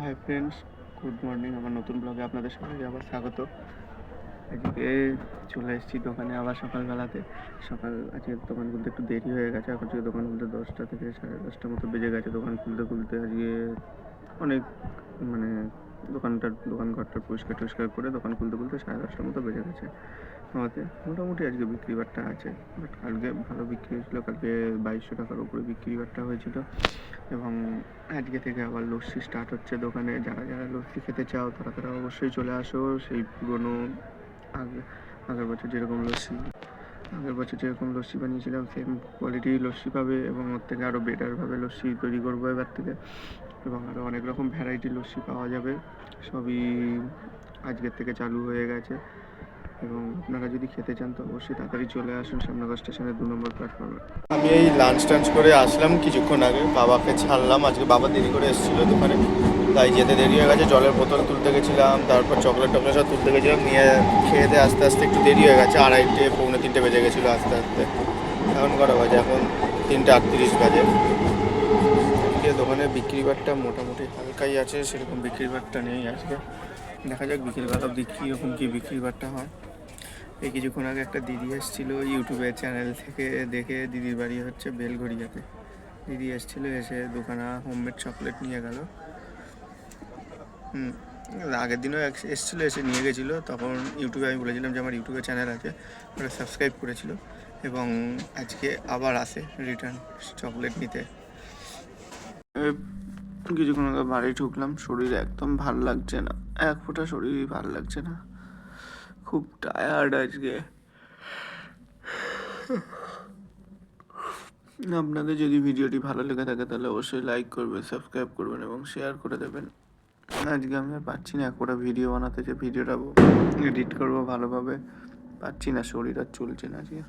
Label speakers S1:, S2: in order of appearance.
S1: Hi friends, good morning. আমার নতুন ব্লগে আপনাদের সবাইকে আবার স্বাগত। আজকে চলে এসেছি দোকানে আবার সকালবেলাতে। আজকে দোকান খুলতে একটু দেরি হয়ে গেছে। এখন থেকে দোকান খুলতে 10টা থেকে 10:30 মতো বেজে গেছে। দোকান খুলতে আজকে অনেক মানে দোকান ঘরটা পরিষ্কার করে দোকান খুলতে 10:30 মতো বেজে গেছে। আমাদের মোটামুটি আজকে বিক্রি বাট্টা আছে, বাট কালকে ভালো বিক্রি হয়েছিলো। কালকে 2200 টাকার উপরে বিক্রি বাট্টা হয়েছিল। এবং আজকে থেকে আবার লস্যি স্টার্ট হচ্ছে দোকানে। যারা যারা লস্যি খেতে চাও তারা অবশ্যই চলে আসো। সেই পুরনো আগে আগের বছর যেরকম লস্যি বানিয়েছিলাম সেম কোয়ালিটির লস্যি পাবে, এবং ওর থেকে আরও বেটারভাবে লস্যি তৈরি করবো এবার থেকে। এবং আরও অনেক রকম ভ্যারাইটি লস্যি পাওয়া যাবে। সবই আজকের থেকে চালু হয়ে গেছে। এবং আপনারা যদি খেতে চান তো অবশ্যই তাড়াতাড়ি চলে আসুন শ্যামনগর স্টেশনের 2 নম্বর প্ল্যাটফর্মে। আমি এই লাঞ্চ করে আসলাম কিছুক্ষণ আগে। বাবাকে ছাড়লাম, আজকে বাবা দেরি করে এসেছিলো দোকানে, তাই যেতে দেরি হয়ে গেছে। জলের বোতল তুলতে গেছিলাম, তারপর চকলেট সব তুলতে গেছিলাম, নিয়ে খেয়ে দিয়ে আস্তে আস্তে একটু দেরি হয়ে গেছে। 2:30 পৌনে 3টে বেজে গেছিলো আস্তে আস্তে। এখন কটা বাজে? এখন 3:38 বাজে। আজকে দোকানে বিক্রি বাট্টা মোটামুটি হালকাই আছে, সেরকম বিক্রি বাট্টা নেই আজকে। দেখা যাক বিকেলবেলা অবধি কীরকম কী বিক্রি বাট্টা হয়। এই কিছুক্ষণ আগে একটা দিদি এসেছিলো ইউটিউবের চ্যানেল থেকে দেখে। দিদির বাড়ি হচ্ছে বেলঘড়িয়াতে। দিদি এসেছিলো, এসে দুখানা হোমমেড চকলেট নিয়ে গেল। আগের দিনও এসেছিলো, এসে নিয়ে গেছিলো। তখন ইউটিউবে আমি বলেছিলাম যে আমার ইউটিউবে চ্যানেল আছে, ওরা সাবস্ক্রাইব করেছিল। এবং আজকে আবার আসে রিটার্ন চকলেট নিতে। কিছুক্ষণ আগে বাড়ি ঢুকলাম, শরীর একদম ভাল লাগছে না, এক ফোঁটা শরীরই ভাল লাগছে না, খুব টায়ার্ড আজকে। আপনাদের যদি ভিডিওটি ভালো লেগে থাকে তাহলে অবশ্যই লাইক করবেন, সাবস্ক্রাইব করবেন এবং শেয়ার করে দেবেন। আজকে আমি আর পারছি না একটা ভিডিও বানাতে, যে ভিডিওটা এডিট করবো ভালোভাবে, পারছি না, শরীর আর চলছে না আজকে।